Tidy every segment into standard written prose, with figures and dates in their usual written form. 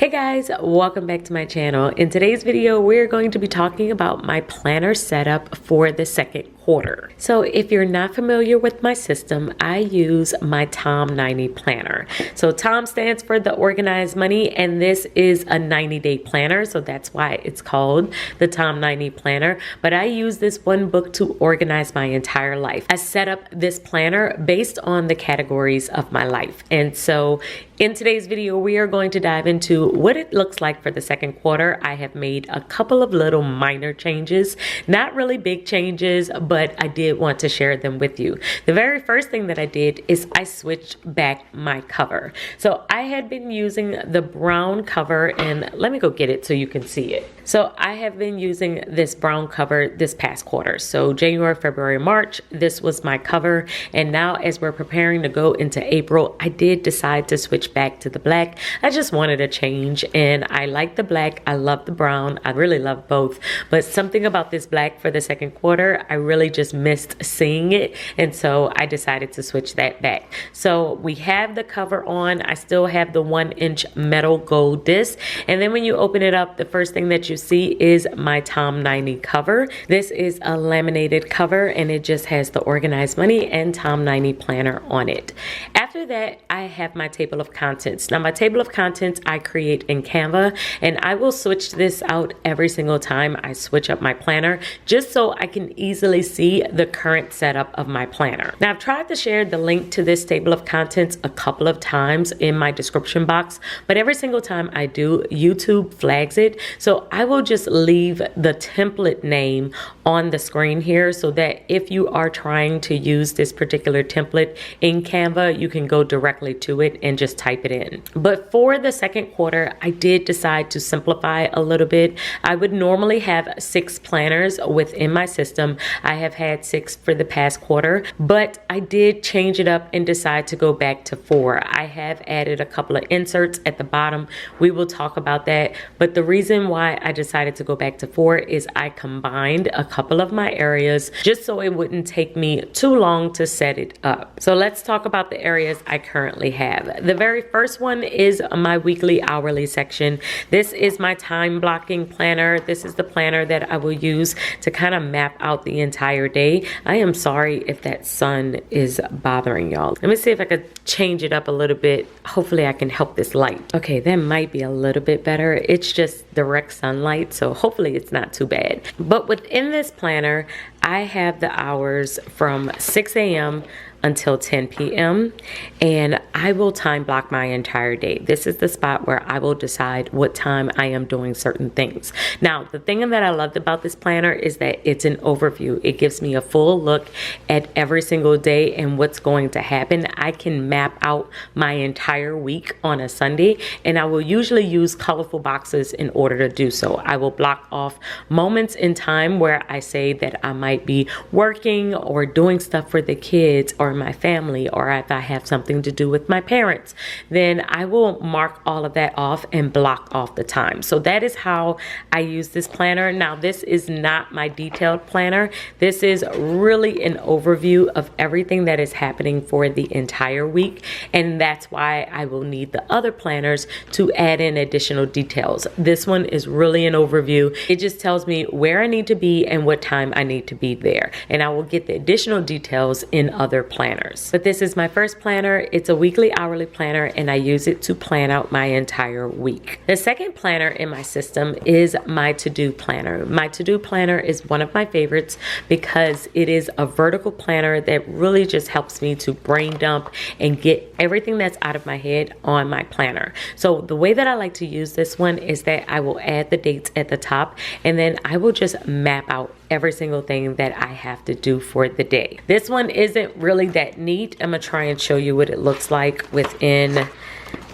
Hey guys, welcome back to my channel. In today's video, we're going to be talking about my planner setup for the second quarter. So if you're not familiar with my system, I use my Tom 90 planner. So Tom stands for the organized money, and this is a 90-day planner. So that's why it's called the Tom 90 planner. But I use this one book to organize my entire life. I set up this planner based on the categories of my life. And so in today's video, we are going to dive into what it looks like for the second quarter. I have made a couple of little minor changes, not really big changes, but I did want to share them with you. The very first thing that I did is I switched back my cover. So I had been using the brown cover, and let me go get it so you can see it. So I have been using this brown cover this past quarter. So January, February, March, this was my cover. And now as we're preparing to go into April, I did decide to switch back to the black. I just wanted a change, and I like the black. I love the brown. I really love both, but something about this black for the second quarter, I really just missed seeing it, and so I decided to switch that back. So we have the cover on. I still have the 1-inch metal gold disc, and then when you open it up, the first thing that you see is my Tom 90 cover. This is a laminated cover, and it just has the organized money and Tom 90 planner on it. After that, I have my table of contents. Now, my table of contents I create in Canva, and I will switch this out every single time I switch up my planner, just so I can easily see the current setup of my planner. Now, I've tried to share the link to this table of contents a couple of times in my description box, but every single time I do, YouTube flags it. So I will just leave the template name on the screen here so that if you are trying to use this particular template in Canva, you can go directly to it and just type it in. But for the second quarter, I did decide to simplify a little bit. I would normally have 6 planners within my system. I have had 6 for the past quarter, but I did change it up and decide to go back to 4. I have added a couple of inserts at the bottom. We will talk about that. But the reason why I decided to go back to 4 is I combined a couple of my areas just so it wouldn't take me too long to set it up. So let's talk about the areas I currently have. The very first one is my weekly hourly section. This is my time blocking planner. This is the planner that I will use to kind of map out the entire day. I am sorry if that sun is bothering y'all. Let me see if I could change it up a little bit. Hopefully I can help this light. Okay, that might be a little bit better. It's just direct sunlight, so hopefully it's not too bad. But within this planner, I have the hours from 6 a.m. until 10 p.m. and I will time block my entire day. This is the spot where I will decide what time I am doing certain things. Now, the thing that I loved about this planner is that it's an overview. It gives me a full look at every single day and what's going to happen. I can map out my entire week on a Sunday, and I will usually use colorful boxes in order to do so. I will block off moments in time where I say that I might be working or doing stuff for the kids or my family, or if I have something to do with my parents, then I will mark all of that off and block off the time. So that is how I use this planner. Now, this is not my detailed planner. This is really an overview of everything that is happening for the entire week, and that's why I will need the other planners to add in additional details. This one is really an overview. It just tells me where I need to be and what time I need to be there, and I will get the additional details in other planners. But this is my first planner. It's a weekly hourly planner, and I use it to plan out my entire week. The second planner in my system is my to-do planner. My to-do planner is one of my favorites because it is a vertical planner that really just helps me to brain dump and get everything that's out of my head on my planner. So the way that I like to use this one is that I will add the dates at the top, and then I will just map out every single thing that I have to do for the day. This one isn't really that neat. I'm gonna try and show you what it looks like within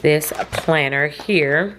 this planner here.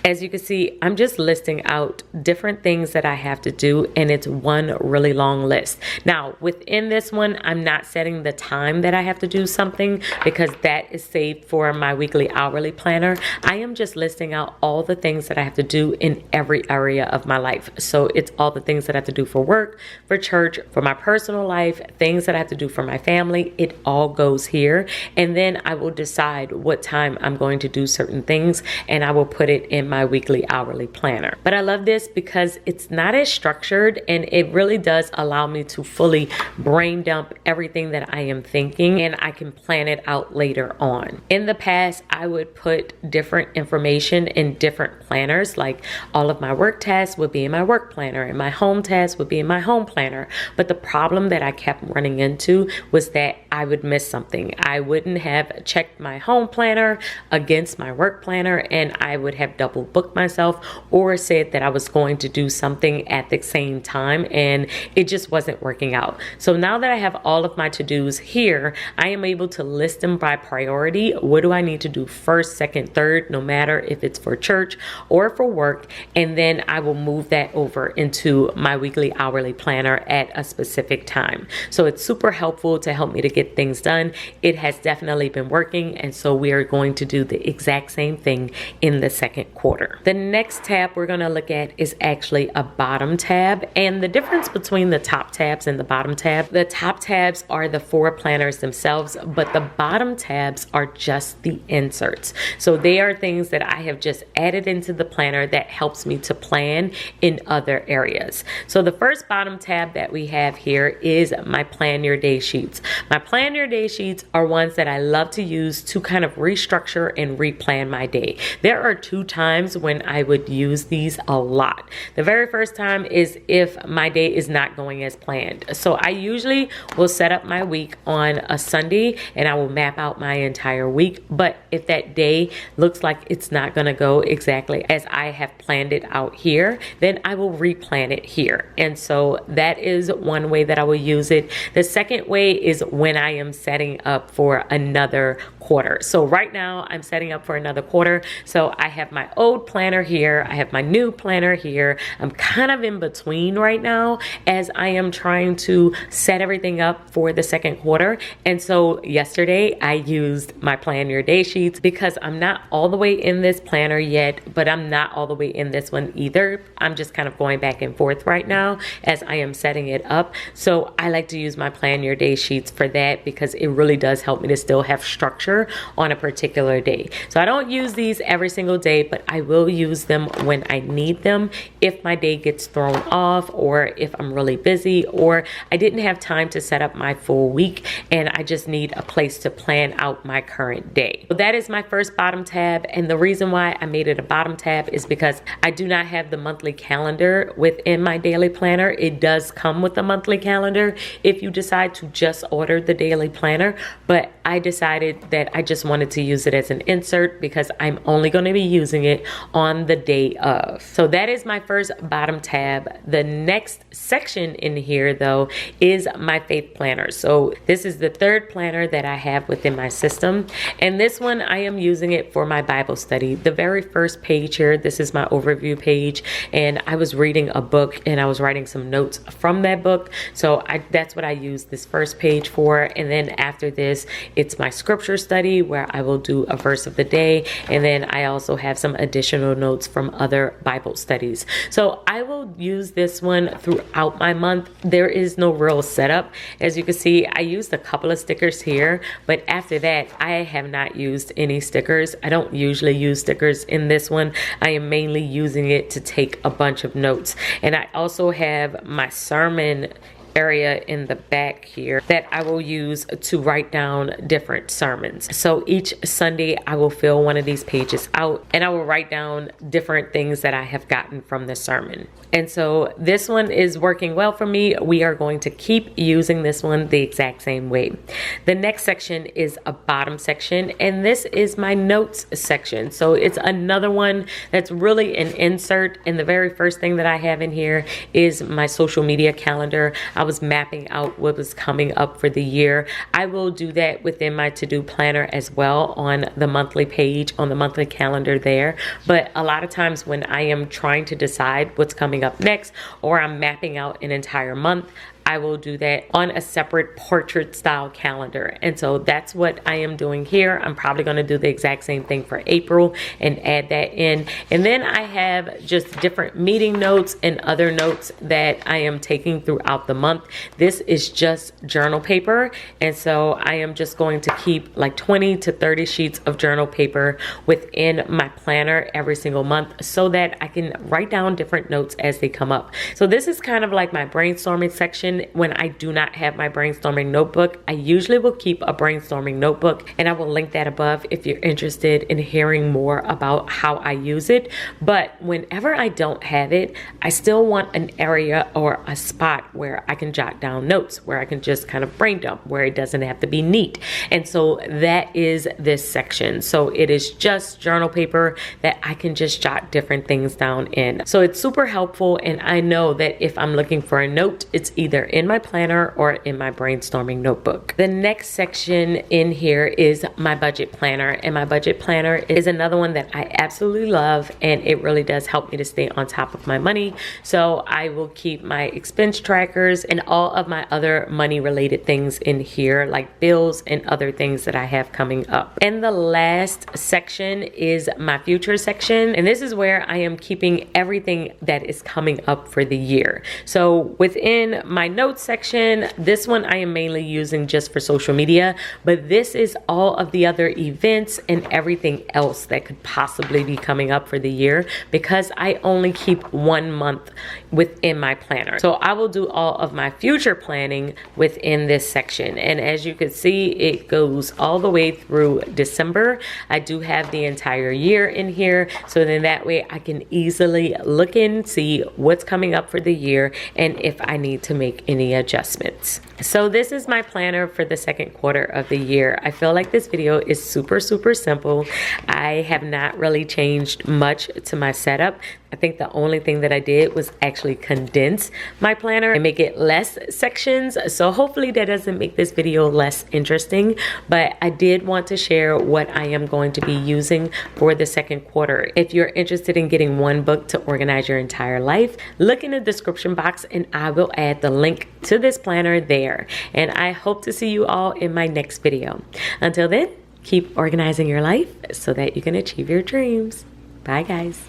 As you can see, I'm just listing out different things that I have to do, and it's one really long list. Now, within this one, I'm not setting the time that I have to do something because that is saved for my weekly hourly planner. I am just listing out all the things that I have to do in every area of my life. So it's all the things that I have to do for work, for church, for my personal life, things that I have to do for my family. It all goes here. And then I will decide what time I'm going to do certain things, and I will put it in my weekly hourly planner. But I love this because it's not as structured, and it really does allow me to fully brain dump everything that I am thinking, and I can plan it out later on. In the past, I would put different information in different planners, like all of my work tasks would be in my work planner and my home tasks would be in my home planner. But the problem that I kept running into was that I would miss something. I wouldn't have checked my home planner against my work planner, and I would have double booked myself or said that I was going to do something at the same time, and it just wasn't working out. So now that I have all of my to-dos here, I am able to list them by priority. What do I need to do first, second, third, no matter if it's for church or for work, and then I will move that over into my weekly hourly planner at a specific time. So it's super helpful to help me to get things done. It has definitely been working, and so we are going to do the exact same thing in the second quarter. The next tab we're going to look at is actually a bottom tab, and the difference between the top tabs and the bottom tab, the top tabs are the 4 planners themselves, but the bottom tabs are just the inserts. So they are things that I have just added into the planner that helps me to plan in other areas. So the first bottom tab that we have here is my plan your day sheets. My plan your day sheets are ones that I love to use to kind of restructure and replan my day. There are 2 times when I would use these a lot. The very first time is if my day is not going as planned. So I usually will set up my week on a Sunday and I will map out my entire week. But if that day looks like it's not going to go exactly as I have planned it out here, then I will replan it here. And so that is one way that I will use it. The second way is when I am setting up for another quarter. So right now I'm setting up for another quarter. So I have my old planner here. I have my new planner here. I'm kind of in between right now as I am trying to set everything up for the second quarter. And so yesterday I used my plan your day sheets because I'm not all the way in this planner yet, but I'm not all the way in this one either. I'm just kind of going back and forth right now as I am setting it up. So I like to use my plan your day sheets for that because it really does help me to still have structure on a particular day. So I don't use these every single day, but I will use them when I need them. If my day gets thrown off, or if I'm really busy, or I didn't have time to set up my full week and I just need a place to plan out my current day. So that is my first bottom tab. And the reason why I made it a bottom tab is because I do not have the monthly calendar within my daily planner. It does come with a monthly calendar if you decide to just order the daily planner, but I decided that I just wanted to use it as an insert because I'm only going to be using it on the day of. So that is my first bottom tab. The next section in here though is my faith planner. So this is the 3rd planner that I have within my system, and this one I am using it for my Bible study. The very first page here, this is my overview page, and I was reading a book and I was writing some notes from that book. So that's what I use this first page for. And then after this, it's my scripture study where I will do a verse of the day, and then I also have some additional notes from other Bible studies. So I will use this one throughout my month. There is no real setup. As you can see, I used a couple of stickers here, but after that I have not used any stickers. I don't usually use stickers in this one. I am mainly using it to take a bunch of notes. And I also have my sermon area in the back here that I will use to write down different sermons. So each Sunday I will fill one of these pages out and I will write down different things that I have gotten from the sermon. And so this one is working well for me. We are going to keep using this one the exact same way. The next section is a bottom section, and this is my notes section. So it's another one that's really an insert. And the very first thing that I have in here is my social media calendar. I was mapping out what was coming up for the year. I will do that within my to-do planner as well on the monthly page, on the monthly calendar there. But a lot of times when I am trying to decide what's coming up next, or I'm mapping out an entire month, I will do that on a separate portrait style calendar. And so that's what I am doing here. I'm probably going to do the exact same thing for April and add that in. And then I have just different meeting notes and other notes that I am taking throughout the month. This is just journal paper. And so I am just going to keep like 20 to 30 sheets of journal paper within my planner every single month so that I can write down different notes as they come up. So this is kind of like my brainstorming section. When I do not have my brainstorming notebook, I usually will keep a brainstorming notebook, and I will link that above if you're interested in hearing more about how I use it. But whenever I don't have it, I still want an area or a spot where I can jot down notes, where I can just kind of brain dump, where it doesn't have to be neat. And so that is this section. So it is just journal paper that I can just jot different things down in. So it's super helpful, and I know that if I'm looking for a note, it's either in my planner or in my brainstorming notebook. The next section in here is my budget planner, and my budget planner is another one that I absolutely love, and it really does help me to stay on top of my money. So I will keep my expense trackers and all of my other money related things in here, like bills and other things that I have coming up. And the last section is my future section, and this is where I am keeping everything that is coming up for the year. So within my notes section, this one I am mainly using just for social media, but this is all of the other events and everything else that could possibly be coming up for the year, because I only keep 1 month within my planner. So I will do all of my future planning within this section. And as you can see, it goes all the way through December. I do have the entire year in here, so then that way I can easily look and see what's coming up for the year and if I need to make any adjustments. So this is my planner for the second quarter of the year. I feel like this video is super simple. I have not really changed much to my setup. I think the only thing that I did was actually condense my planner and make it less sections. So hopefully that doesn't make this video less interesting, but I did want to share what I am going to be using for the second quarter. If you're interested in getting one book to organize your entire life, look in the description box and I will add the link to this planner there. And I hope to see you all in my next video. Until then, keep organizing your life so that you can achieve your dreams. Bye guys.